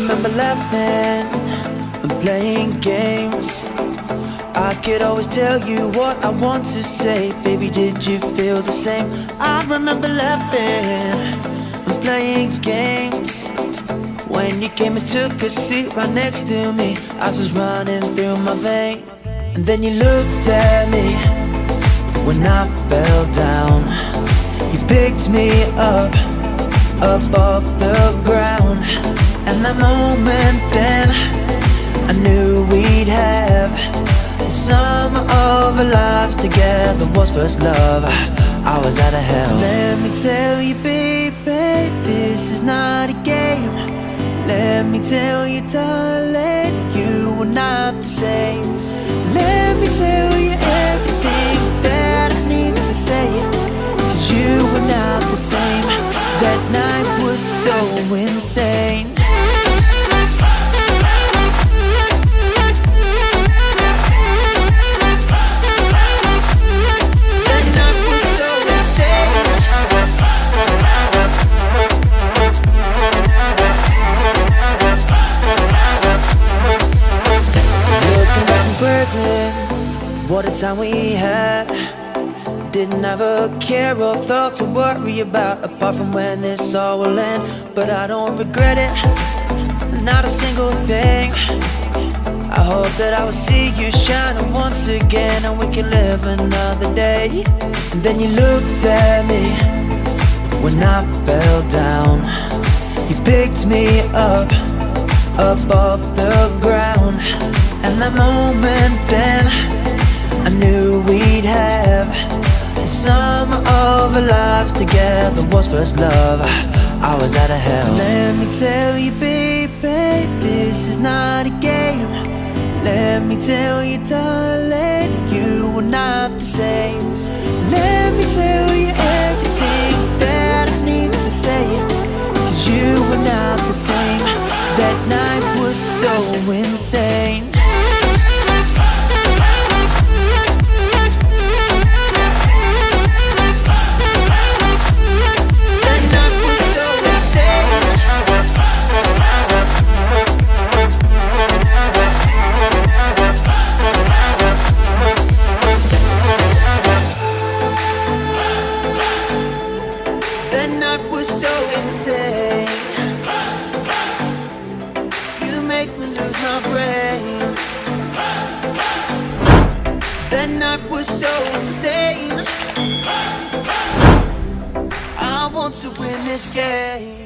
remember laughing and playing games. I could always tell you what I want to say. Baby, did you feel the same? I remember laughing and playing games. When you came and took a seat right next to me, I was running through my veins. And then you looked at me when I fell down. You picked me up above the ground. And that moment then, I knew we'd have the sum of our lives together. Was first love, I was out of hell. Let me tell you, baby, this is not a game. Let me tell you, darling, you were not the same. Let me tell you everything that I need to say, 'cause you were not the same. That night was so insane. That night was so insane. Looking back in present, what a time we had. Didn't have a care or thought to worry about, apart from when this all will end. But I don't regret it, not a single thing. I hope that I will see you shining once again, and we can live another day. And then you looked at me when I fell down. You picked me up above the ground. And that moment then, I knew we'd have the sum of our lives together. Was first love, I was out of hell. Let me tell you, baby, this is not a game. Let me tell you, darling, you were not the same. Let me tell you everything that I need to say, 'cause you were not the same. That night was so insane. That night was so insane. You make me lose my brain. That night was so insane. I want to win this game.